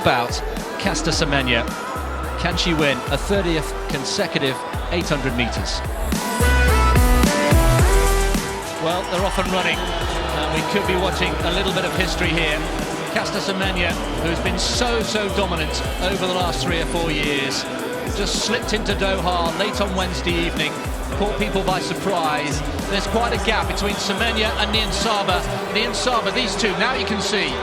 about Caster Semenya? Can she win a 30th consecutive 800 metres? Well, they're off and running, and we could be watching a little bit of history here. Caster Semenya, who's been so dominant over the last 3 or 4 years, just slipped into Doha late on Wednesday evening, caught people by surprise. There's quite a gap between Semenya and Niyonsaba, these two, now you can see.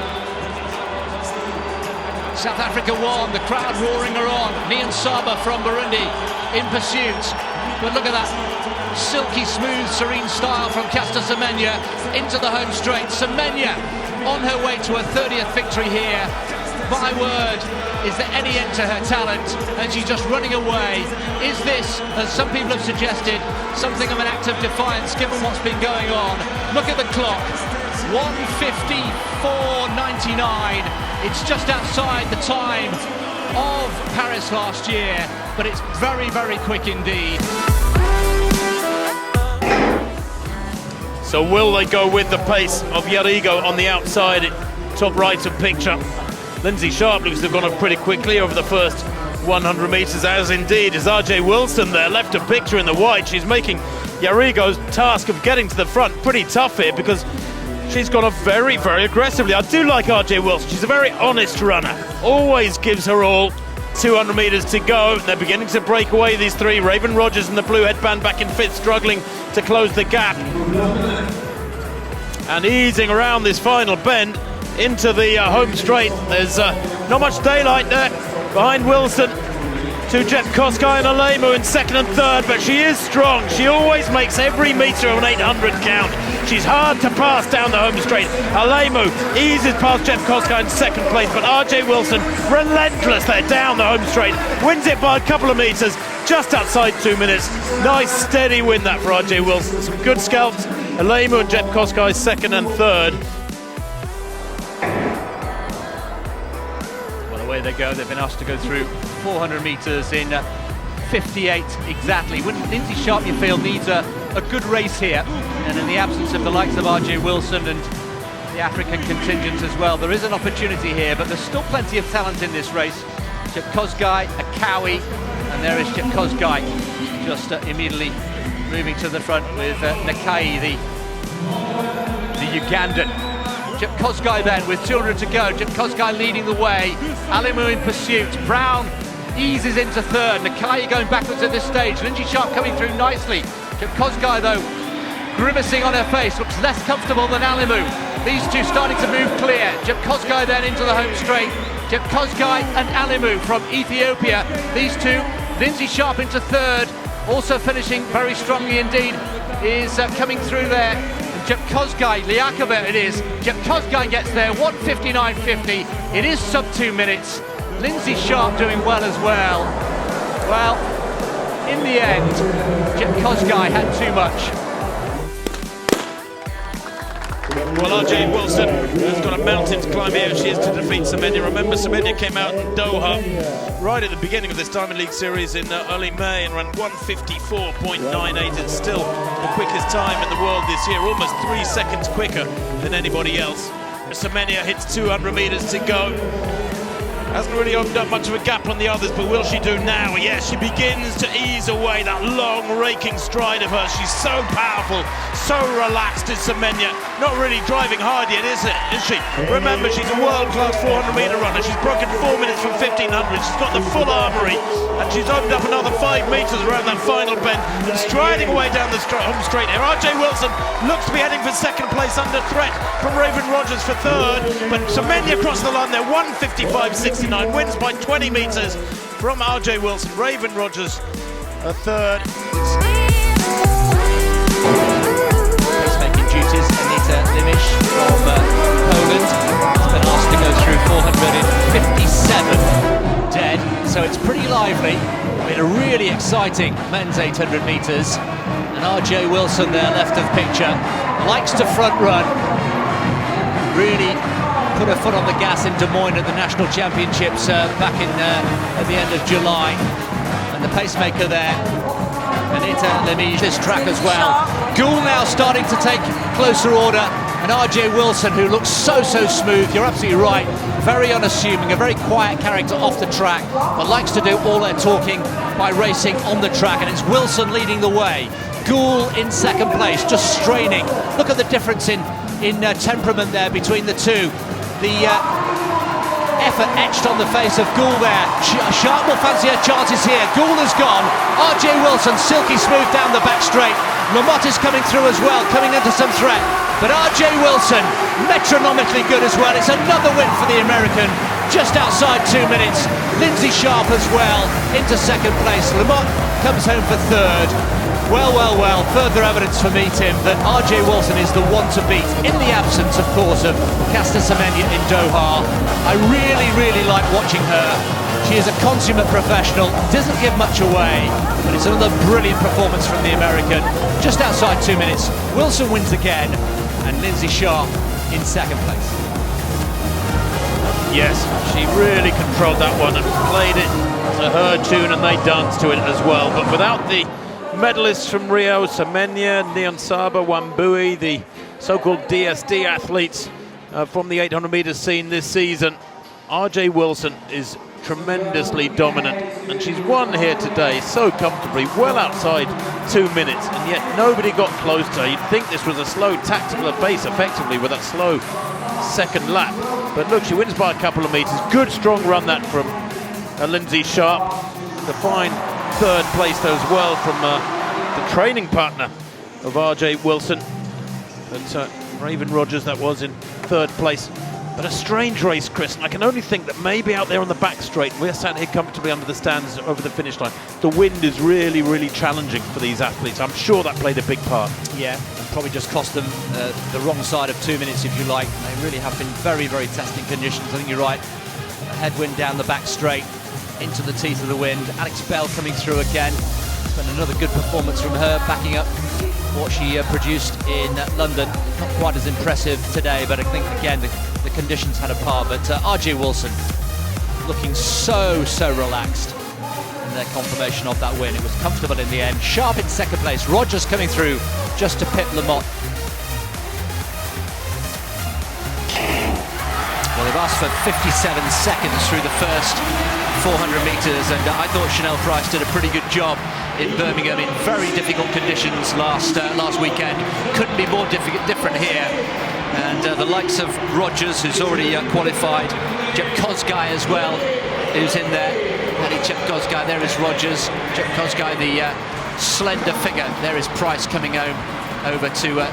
South Africa won, the crowd roaring her on. Niyonsaba from Burundi in pursuit. But look at that silky smooth, serene style from Caster Semenya into the home straight. Semenya on her way to her 30th victory here. My word, is there any end to her talent? And she's just running away. Is this, as some people have suggested, something of an act of defiance given what's been going on? Look at the clock, 1:54.99. It's just outside the time of Paris last year, but it's very quick indeed. So will they go with the pace of Yarrigo on the outside, top right of picture? Lindsay Sharp looks to have gone up pretty quickly over the first 100 metres, as indeed is RJ Wilson there, left of picture in the white. She's making Yarrigo's task of getting to the front pretty tough here because she's gone up very aggressively. I do like RJ Wilson. She's a very honest runner, always gives her all. 200 metres to go. They're beginning to break away, these three. Raven Rogers in the blue headband back in fifth, struggling to close the gap. And easing around this final bend into the home straight. There's not much daylight there behind Wilson. To Jep Kosgei and Alemu in second and third, but she is strong. She always makes every metre of an 800 count. She's hard to pass down the home straight. Alemu eases past Jep Kosgei in second place, but RJ Wilson, relentless there down the home straight, wins it by a couple of metres, just outside 2 minutes. Nice steady win that for RJ Wilson. Some good scalps. Alemu and Jep Kosgei second and third. Away they go. They've been asked to go through 400 metres in 58 exactly. Lindsay Sharp, you feel, needs a good race here, and in the absence of the likes of RJ Wilson and the African contingent as well, there is an opportunity here, but there's still plenty of talent in this race. Jep Kosgei, Akawi, and there is Jep Kosgei just immediately moving to the front with Nakai, the Ugandan. Jep Kosgei then with 200 to go. Jep Kosgei leading the way. Alemu in pursuit. Brown eases into third. Nakai going backwards at this stage. Lindsay Sharp coming through nicely. Jep Kosgei though grimacing on her face, looks less comfortable than Alemu. These two starting to move clear. Jep Kosgei then into the home straight. Jep Kosgei and Alemu from Ethiopia. These two. Lindsay Sharp into third. Also finishing very strongly indeed is coming through there. Jep Kosgei, Liakova it is. Jep Kosgei gets there, 1:59.50. It is sub 2 minutes. Lindsay Sharp doing well as well. Well, in the end, Jep Kosgei had too much. Well, RJ Wilson has got a mountain to climb here. She is to defeat Semenya. Remember, Semenya came out in Doha right at the beginning of this Diamond League series in early May and ran 1:54.98. It's still the quickest time in the world this year, almost 3 seconds quicker than anybody else. Semenya hits 200 metres to go. Hasn't really opened up much of a gap on the others, but will she do now? Yes, she begins to ease away that long raking stride of hers. She's so powerful, so relaxed is Semenya. Not really driving hard yet, is she? Remember, she's a world-class 400-metre runner. She's broken 4 minutes from 1500. She's got the full armoury, and she's opened up another 5 metres around that final bend and striding away down the home straight here. RJ Wilson looks to be heading for second place, under threat from Raven Rogers for third, but Semenya across the line there, 1:55.69, wins by 20 metres from RJ Wilson. Raven Rogers a third. Pacemaking duties, Anita Limish from Poland has been asked to go through 457 dead, so it's pretty lively. Been a really exciting men's 800 metres, and RJ Wilson there, left of picture, likes to front run. Really put her foot on the gas in Des Moines at the National Championships back in at the end of July. And the pacemaker there, Anita Lemieux, this track as well. Gould now starting to take closer order, and and RJ Wilson, who looks so smooth. You're absolutely right, very unassuming, a very quiet character off the track, but likes to do all their talking by racing on the track, and it's Wilson leading the way. Gould in second place, just straining. Look at the difference in temperament there between the two. The effort etched on the face of Gould there. Sharp will fancy her chances here. Gould has gone. RJ Wilson silky smooth down the back straight. Lamotte is coming through as well, coming into some threat. But RJ Wilson, metronomically good as well. It's another win for the American, just outside 2 minutes. Lindsay Sharp as well, into second place. Lamotte comes home for third. Well, further evidence for me, Tim, that RJ Wilson is the one to beat, in the absence, of course, of Caster Semenya in Doha. I really like watching her. She is a consummate professional, doesn't give much away, but it's another brilliant performance from the American. Just outside 2 minutes, Wilson wins again, and Lindsay Sharp in second place. Yes, she really controlled that one and played it to her tune, and they danced to it as well. But without the medalists from Rio, Semenya, Niyonsaba, Wambui, the so-called DSD athletes from the 800 metres scene this season, RJ Wilson is tremendously dominant, and she's won here today so comfortably, well outside 2 minutes, and yet nobody got close to her. You'd think this was a slow tactical pace, effectively, with that slow second lap. But look, she wins by a couple of metres. Good strong run that from Lindsay Sharp. The fine third place though as well from the training partner of RJ Wilson. But Raven Rogers, that was, in third place. But a strange race, Chris, and I can only think that maybe out there on the back straight, we're sat here comfortably under the stands over the finish line. The wind is really challenging for these athletes. I'm sure that played a big part. Yeah, probably just cost them the wrong side of 2 minutes, if you like. They really have been very testing conditions. I think you're right. A headwind down the back straight, into the teeth of the wind. Alex Bell coming through again. It's been another good performance from her, backing up what she produced in London. Not quite as impressive today, but I think again the conditions had a part. But RJ Wilson looking so relaxed in their confirmation of that win. It was comfortable in the end. Sharp in second place. Rogers coming through just to pit Lamotte. Well, they've asked for 57 seconds through the first 400 metres, and I thought Chanel Price did a pretty good job in Birmingham in very difficult conditions last weekend. Couldn't be more different here. And the likes of Rogers, who's already qualified, Jep Kosgei as well, who's in there. Jep Kosgei, there is Rogers. Jep Kosgei, the slender figure. There is Price coming home over to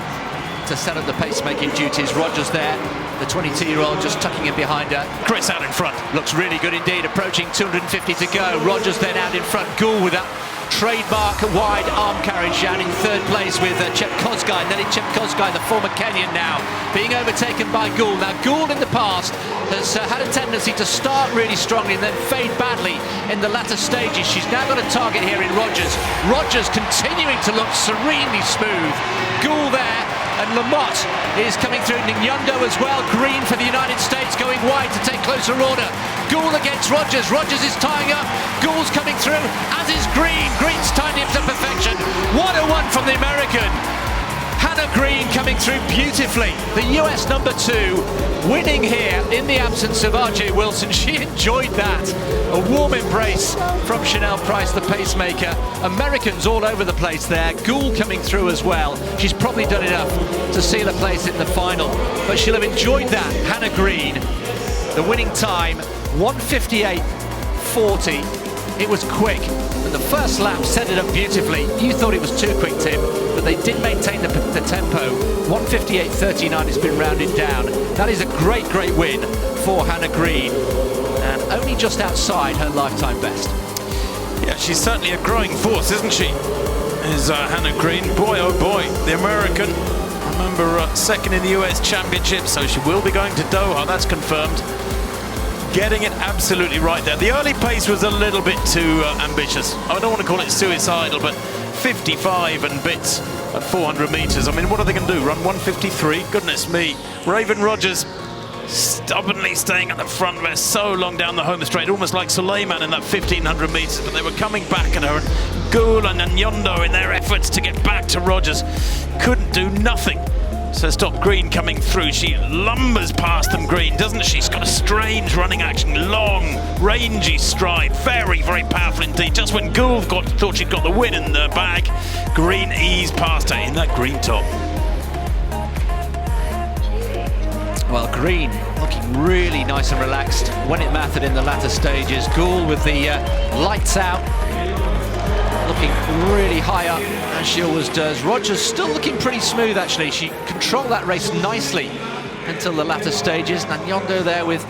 set up the pacemaking duties. Rogers there, the 22-year-old just tucking in behind her. Chris out in front. Looks really good indeed, approaching 250 to go. Rogers then out in front. Gould with that trademark wide arm carriage out in third place with Jep Kosgei. Nelly Jep Kosgei, the former Kenyan, now being overtaken by Gould. Now Gould in the past has had a tendency to start really strongly and then fade badly in the latter stages. She's now got a target here in Rogers. Rogers continuing to look serenely smooth. Gould there, and Lamotte is coming through. Nyundo as well. Green for the United States going wide to take closer order. Gould against Rogers. Rogers is tying up. Gould's coming through, as is Green. Green's tied him to perfection. What a one from the American. Hannah Green coming through beautifully. The US number 2 winning here in the absence of RJ Wilson. She enjoyed that. A warm embrace from Chanel Price, the pacemaker. Americans all over the place there. Gould coming through as well. She's probably done enough to seal a place in the final, but she'll have enjoyed that. Hannah Green, the winning time, 1:58.40. It was quick, and the first lap set it up beautifully. You thought it was too quick, Tim, but they did maintain the tempo. 1:58.39 has been rounded down. That is a great win for Hannah Green, and only just outside her lifetime best. Yeah, she's certainly a growing force, isn't she? Is Hannah Green. Boy, oh boy, the American. Remember, second in the US Championship, so she will be going to Doha, that's confirmed. Getting it absolutely right there. The early pace was a little bit too ambitious. I don't want to call it suicidal, but 55 and bits at 400 metres. I mean, what are they going to do? Run 1:53? Goodness me. Raven Rogers stubbornly staying at the front there so long down the home straight, almost like Suleiman in that 1500 metres, but they were coming back at her. And Gould and Nyundo, in their efforts to get back to Rogers, couldn't do nothing So stop Green coming through. She lumbers past them, Green, doesn't she? She's got a strange running action, long, rangy stride, very, very powerful indeed. Just when Gould thought she'd got the win in the bag, Green eased past her in that green top. Well, Green looking really nice and relaxed when it mattered in the latter stages. Gould with the lights out, looking really high up, as she always does. Rogers still looking pretty smooth, actually. She controlled that race nicely until the latter stages. Nanyondo there with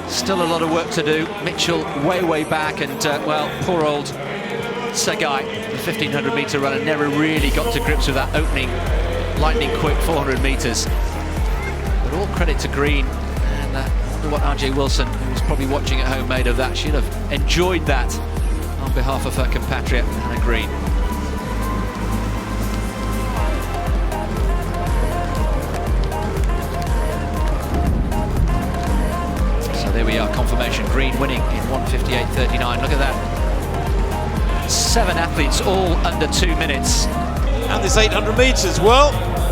still a lot of work to do. Mitchell way back, and well, poor old Segai, the 1500-metre runner, never really got to grips with that opening lightning quick 400 metres. But all credit to Green, and I wonder what RJ Wilson, who was probably watching at home, made of that. She'd have enjoyed that on behalf of her compatriot, Hannah Green. So there we are, confirmation. Green winning in 1:58.39. Look at that. 7 athletes, all under 2 minutes. And this 800 metres, well,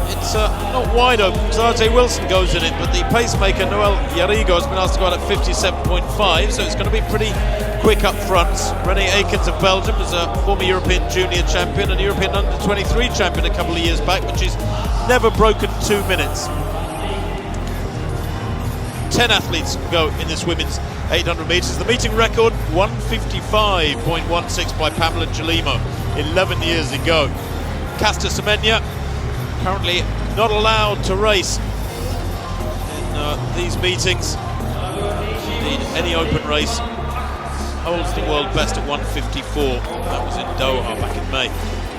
it's not wide open because RJ Wilson goes in it, but the pacemaker Noel Yarrigo has been asked to go out at 57.5, so it's going to be pretty quick up front. Renee Aikens of Belgium is a former European junior champion and European under-23 champion a couple of years back, but she's never broken 2 minutes. 10 athletes go in this women's 800 metres. The meeting record, 1:55.16 by Pamela Gelimo 11 years ago. Casta Semenya currently not allowed to race in these meetings. Indeed, any open race holds the world best at 1:54. That was in Doha back in May.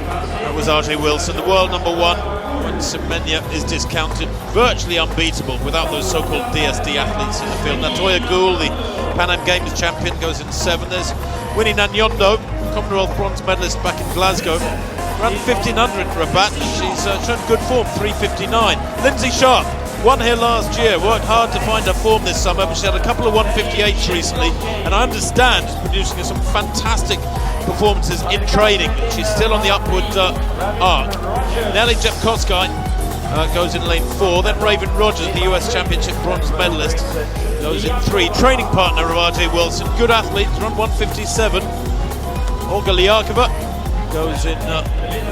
That was RJ Wilson, the world #1, when Semenya is discounted. Virtually unbeatable without those so-called DSD athletes in the field. Natoya Gould, the Pan Am Games champion, goes in 7. There's Winnie Nanyondo, Commonwealth bronze medalist back in Glasgow. Ran 1500 Rabat. She's shown good form, 3:59. Lindsay Sharp won here last year, worked hard to find her form this summer, but she had a couple of 1:58s recently, and I understand she's producing some fantastic performances in training. She's still on the upward arc. Nelly Jepkoskai goes in lane 4. Then Raven Rogers, the US Championship bronze medalist, goes in 3. Training partner of RJ Wilson, good athlete, run 1:57. Olga Liakova goes in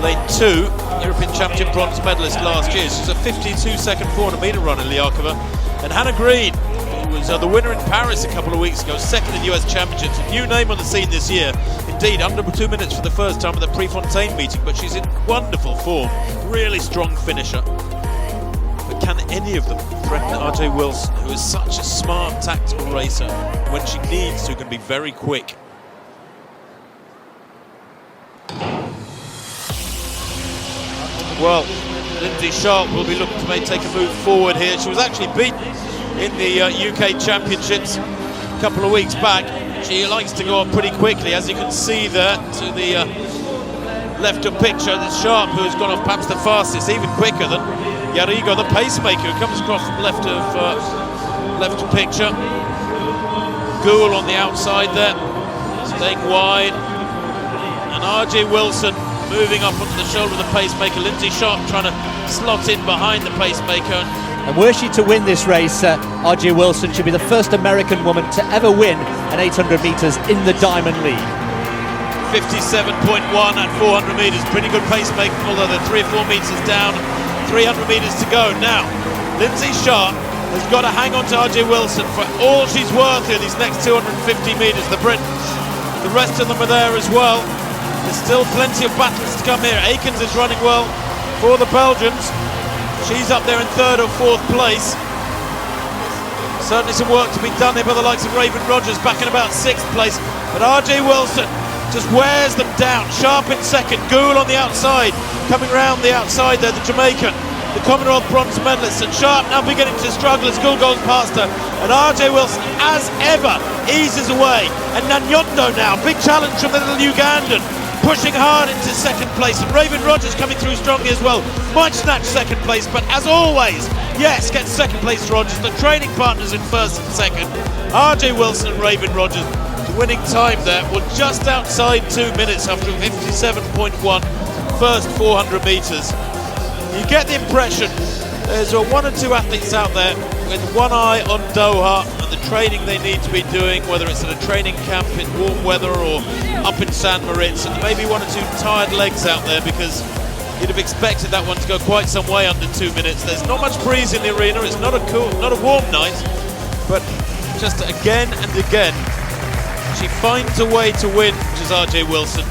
lane 2, European Championship bronze medalist last year. She's a 52-second 400-metre runner, Liakova. And Hannah Green, who was the winner in Paris a couple of weeks ago, 2nd in US Championships, a new name on the scene this year. Indeed, under 2 minutes for the first time at the Prefontaine meeting, but she's in wonderful form, really strong finisher. But can any of them threaten RJ Wilson, who is such a smart, tactical racer, when she needs to, can be very quick? Well, Lindsay Sharp will be looking to take a move forward here. She was actually beaten in the UK Championships a couple of weeks back. She likes to go up pretty quickly, as you can see there to the left of picture. There's Sharp, who has gone off perhaps the fastest, even quicker than Yarrigo, the pacemaker, who comes across from left of picture. Gould on the outside there, staying wide, and RJ Wilson moving up onto the shoulder of the pacemaker. Lindsay Sharp trying to slot in behind the pacemaker. And were she to win this race, RJ Wilson should be the first American woman to ever win an 800 metres in the Diamond League. 57.1 at 400 metres, pretty good pacemaker, although they're 3 or 4 metres down, 300 metres to go. Now, Lindsay Sharp has got to hang on to RJ Wilson for all she's worth here these next 250 metres. The Britons, the rest of them are there as well. There's still plenty of battles to come here. Aikens is running well for the Belgians. She's up there in 3rd or 4th place. Certainly some work to be done here by the likes of Raven Rogers, back in about 6th place. But RJ Wilson just wears them down. Sharp in 2nd, Gould on the outside. Coming round the outside there, the Jamaican, the Commonwealth bronze medalist. And Sharp now beginning to struggle as Gould goes past her. And RJ Wilson, as ever, eases away. And Nanyondo now, big challenge from the little Ugandan, pushing hard into 2nd place, and Raven Rogers coming through strongly as well. Might snatch 2nd place, but as always, yes, gets 2nd place Rogers. The training partners in 1st and 2nd. RJ Wilson and Raven Rogers. The winning time there, well, just outside 2 minutes after 57.1 first 400 metres. You get the impression There's one or two athletes out there with one eye on Doha and the training they need to be doing, whether it's at a training camp in warm weather or up in San Moritz, and maybe one or two tired legs out there, because you'd have expected that one to go quite some way under 2 minutes. There's not much breeze in the arena. It's not a warm night, but just again and again she finds a way to win, which is RJ Wilson.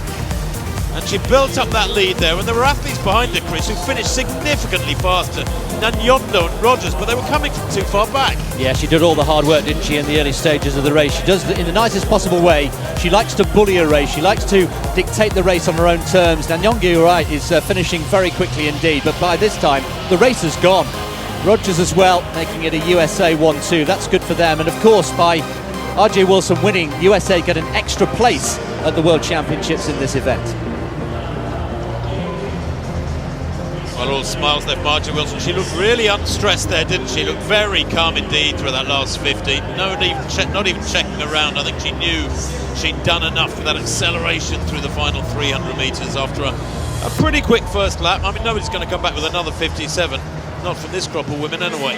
And she built up that lead there, and there were athletes behind her, Chris, who finished significantly faster. Nanyondo and Rogers, but they were coming from too far back. Yeah, she did all the hard work, didn't she, in the early stages of the race. She does it in the nicest possible way. She likes to bully a race. She likes to dictate the race on her own terms. Nanyondo, you're right, is finishing very quickly indeed, but by this time, the race has gone. Rogers as well, making it a USA 1-2. That's good for them. And of course, by RJ Wilson winning, USA get an extra place at the World Championships in this event. Well, all smiles there, RJ Wilson. She looked really unstressed there, didn't she? Looked very calm indeed through that last 50. Not even checking around. I think she knew she'd done enough with that acceleration through the final 300 metres after a pretty quick first lap. I mean, nobody's going to come back with another 57. Not from this crop of women anyway.